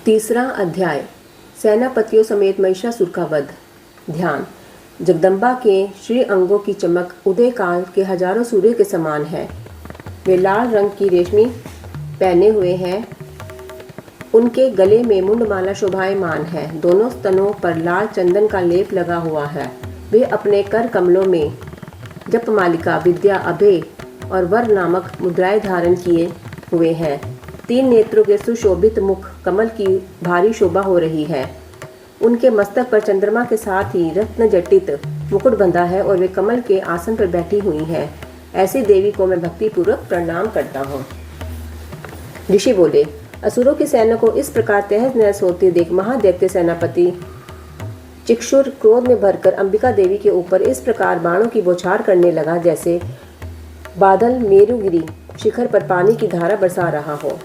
तीसरा अध्याय सेनापतियों समेत महिषासुर का वध। ध्यान। जगदम्बा के श्री अंगों की चमक उदय काल के हजारों सूर्य के समान है। वे लाल रंग की रेशमी पहने हुए हैं। उनके गले में मुंडमाला शोभायमान है। दोनों स्तनों पर लाल चंदन का लेप लगा हुआ है। वे अपने कर कमलों में जपमालिका, विद्या, अभय और वर नामक मुद्राएं धारण किए हुए हैं। 3 नेत्रों के सुशोभित मुख कमल की भारी शोभा हो रही है। उनके मस्तक पर चंद्रमा के साथ ही रत्न जटित मुकुट बंधा है और वे कमल के आसन पर बैठी हुई हैं। ऐसी देवी को मैं भक्तिपूर्वक प्रणाम करता हूँ। ऋषि बोले, असुरों की सेना को इस प्रकार तहस नहस होते देख महादैत्य सेनापति चिक्षुर क्रोध में भरकर अंबिका देवी के ऊपर इस प्रकार बाणों की बौछार करने लगा जैसे बादल मेरुगिरी शिखर पर पानी की धारा बरसा रहा हो।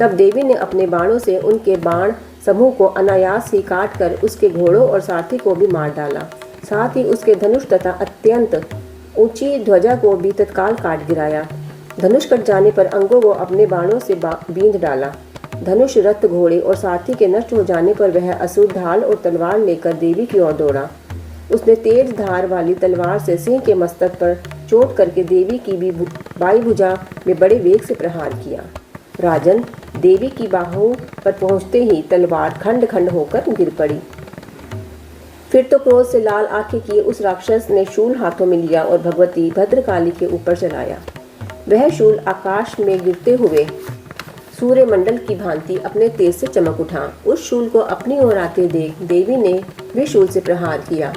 तब देवी ने अपने बाणों से उनके बाण समूह को अनायास ही काट कर उसके घोड़ों और सारथी को भी मार डाला। साथ ही उसके धनुष तथा अत्यंत ऊंची ध्वजा को भी तत्काल काट गिराया। धनुष कट जाने पर अंगों को अपने बाणों से बींध डाला। धनुष, रथ, घोड़े और सारथी के नष्ट हो जाने पर वह असुर ढाल और तलवार लेकर देवी की ओर दौड़ा। उसने तेज धार वाली तलवार से सिंह के मस्तक पर चोट करके देवी की भी बाई भुजा में बड़े वेग से प्रहार किया। राजन, देवी की बाहों पर पहुंचते ही तलवार खंड खंड होकर गिर पड़ी। फिर तो क्रोध से लाल आंखें किए उस राक्षस ने शूल हाथों में लिया और भगवती भद्रकाली के ऊपर चलाया। वह शूल आकाश में गिरते हुए सूर्यमंडल की भांति अपने तेज से चमक उठा। उस शूल को अपनी ओर आते देख देवी ने भी शूल से प्रहार किया।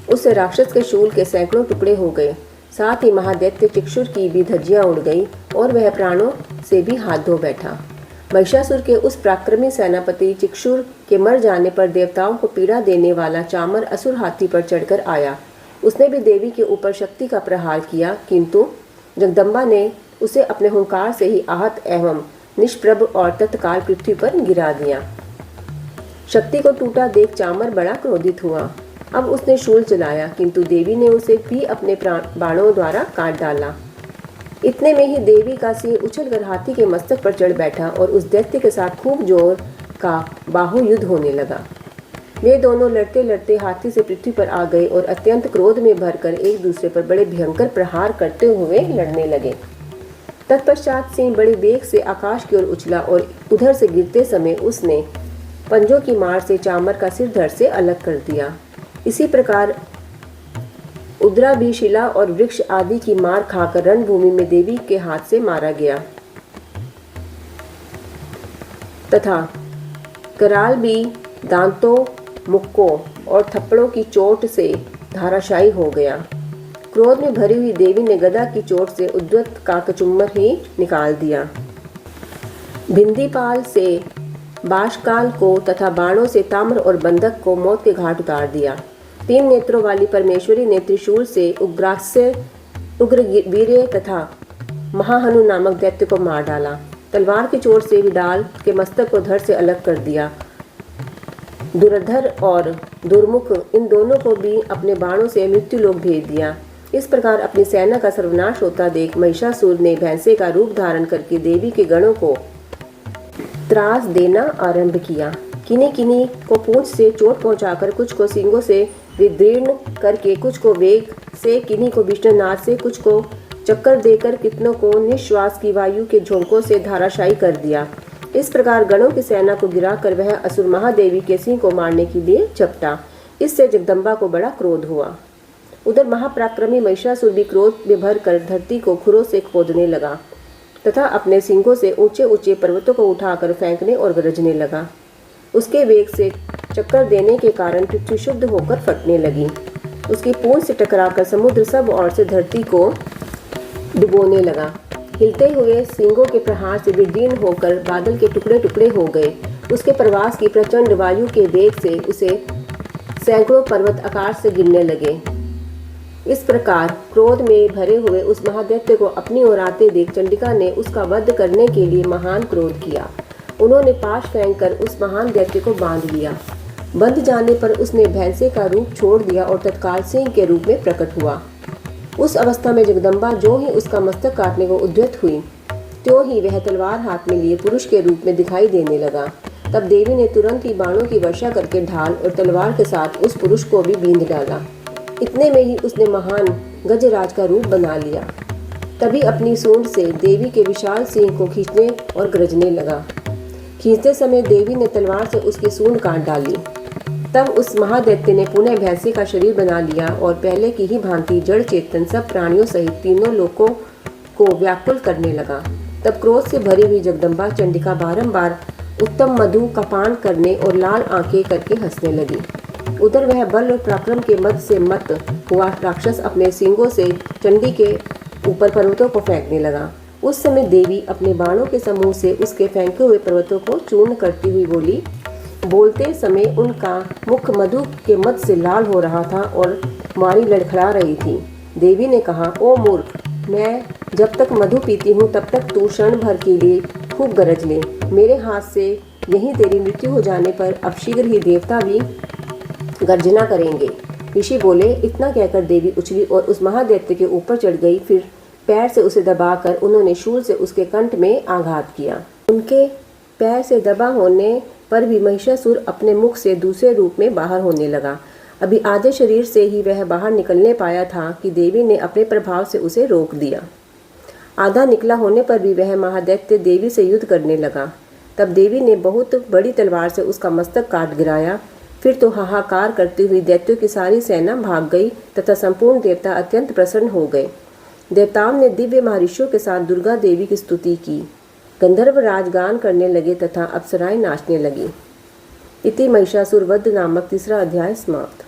उससे राक्षस के शूल के सैकड़ों टुकड़े हो गए। साथ ही महादैत्य चिक्षुर की भी धज्जियां उड़ गई और वह प्राणों से भी हाथ धो बैठा। महिषासुर के उस पराक्रमी सेनापति चिक्षुर के मर जाने पर देवताओं को पीड़ा देने वाला चामर असुर हाथी पर चढ़कर आया। उसने भी देवी के ऊपर शक्ति का प्रहार किया, किंतु जगदम्बा ने उसे अपने हुंकार से ही आहत एवं निष्प्रभ और तत्काल पृथ्वी पर गिरा दिया। शक्ति को टूटा देख चामर बड़ा क्रोधित हुआ। अब उसने शूल चलाया, किंतु देवी ने उसे भी अपने बाणों द्वारा काट डाला। इतने में ही देवी का सिंह उछलकर हाथी के मस्तक पर चढ़ बैठा और उस दैत्य के साथ खूब जोर का बाहुयुद्ध होने लगा। वे दोनों लड़ते लड़ते हाथी से पृथ्वी पर आ गए और अत्यंत क्रोध में भरकर एक दूसरे पर बड़े भयंकर प्रहार करते हुए लड़ने लगे। तत्पश्चात सिंह बड़े वेग से आकाश की ओर उछला और उधर से गिरते समय उसने पंजों की मार से चामर का सिर धड़ से अलग कर दिया। इसी प्रकार उद्रा भी शिला और वृक्ष आदि की मार खाकर रणभूमि में देवी के हाथ से मारा गया तथा कराल भी दांतों, मुक्कों और थप्पड़ों की चोट से धाराशायी हो गया। क्रोध में भरी हुई देवी ने गदा की चोट से उद्वत का कचुम्बर ही निकाल दिया। भिंदीपाल से बाशकाल को तथा बाणों से ताम्र और बंधक को मौत के घाट उतार दिया। 3 नेत्रों वाली परमेश्वरी ने त्रिशूल से उग्रास्य, उग्रवीर्य तथा महाहनु नामक दैत्य को मार डाला। तलवार की चोट से विडाल के मस्तक को धड़ से अलग कर दिया। दुर्धर और दुर्मुख इन दोनों को भी अपने बाणों से मृत्युलोक भेज दिया। इस प्रकार अपनी सेना का सर्वनाश होता देख महिषासुर ने भैंसे का रूप धारण करके देवी के गणों को त्रास देना आरंभ किया। किन्हीं किन्हीं को पूंछ से चोट पहुंचाकर, कुछ को सींगों से विदीर्ण करके, कुछ को वेग से, किन्हीं को विष्णुनाद से, कुछ को चक्कर देकर, कितनों को निश्वास की वायु के झोंकों से धाराशायी कर दिया। इस प्रकार गणों की सेना को गिराकर वह असुर महादेवी के सिंह को मारने के लिए झपटा। इससे जगदम्बा को बड़ा क्रोध हुआ। उधर महापराक्रमी महिषासुर भी क्रोध में भरकर धरती को खुरों से खोदने लगा तथा अपने सिंगों से ऊंचे ऊंचे पर्वतों को उठाकर फेंकने और गरजने लगा। उसके वेग से चक्कर देने के कारण पृथ्वी शुद्ध होकर फटने लगी। उसकी पूंछ से टकराकर समुद्र सब ओर से धरती को डुबोने लगा। हिलते हुए सिंगों के प्रहार से विदीर्ण होकर बादल के टुकड़े टुकड़े हो गए। उसके प्रवास की प्रचंड वायु के वेग से उसे सैकड़ों पर्वत आकाश से गिरने लगे। इस प्रकार क्रोध में भरे हुए उस महादैत्य को अपनी ओर आते देख चंडिका ने उसका वध करने के लिए महान क्रोध किया। उन्होंने पाश फेंककर उस महान दैत्य को बांध लिया। बंध जाने पर उसने भैंसे का रूप छोड़ दिया और तत्काल सिंह के रूप में प्रकट हुआ। उस अवस्था में जगदम्बा जो ही उसका मस्तक काटने को उद्यत हुई, त्यों ही वह तलवार हाथ में लिए पुरुष के रूप में दिखाई देने लगा। तब देवी ने तुरंत ही बाणों की वर्षा करके ढाल और तलवार के साथ उस पुरुष को भी बींध डाला। इतने में ही उसने महान गजराज का रूप बना लिया। तभी अपनी सूंड से देवी के विशाल सिंह को खींचने और गरजने लगा। खींचते समय देवी ने तलवार से उसकी सूंड काट डाली। तब उस महादैत्य ने पुनः भैंसे का शरीर बना लिया और पहले की ही भांति जड़ चेतन सब प्राणियों सहित तीनों लोकों को व्याकुल करने लगा। तब क्रोध से भरी हुई जगदम्बा चंडिका बारंबार उत्तम मधु का पान करने और लाल आंखें करके हंसने लगी। उधर वह बल और पराक्रम के मद से मत हुआ राक्षस अपने सींगों से चंडी के ऊपर पर्वतों को फेंकने लगा। उस समय देवी अपने बाणों के समूह से उसके फेंके हुए पर्वतों को चूर्ण करती हुई बोली। बोलते समय उनका मुख मधु के मद से लाल हो रहा था और मारी लड़खड़ा रही थी। देवी ने कहा, ओ मूर्ख, मैं जब तक मधु पीती हूँ तब तक तू क्षण भर के लिए खूब गरज ले। मेरे हाथ से यहीं तेरी मृत्यु हो जाने पर अब शीघ्र ही देवता भी गर्जना करेंगे। ऋषि बोले। इतना कहकर देवी उछली और उस महादैत्य के ऊपर चढ़ गई। फिर पैर से उसे दबाकर उन्होंने शूल से उसके कंठ में आघात किया। उनके पैर से दबा होने पर भी महिषासुर अपने मुख से दूसरे रूप में बाहर होने लगा। अभी आधे शरीर से ही वह बाहर निकलने पाया था कि देवी ने अपने प्रभाव से उसे रोक दिया। आधा निकला होने पर भी वह महादैत्य देवी से युद्ध करने लगा। तब देवी ने बहुत बड़ी तलवार से उसका मस्तक काट गिराया। फिर तो हाहाकार करती हुई दैत्यों की सारी सेना भाग गई तथा संपूर्ण देवता अत्यंत प्रसन्न हो गए। देवताओं ने दिव्य महर्षियों के साथ दुर्गा देवी की स्तुति की। गंधर्व राज गान करने लगे तथा अप्सराएं नाचने लगी। इति महिषासुर वध नामक तीसरा अध्याय समाप्त।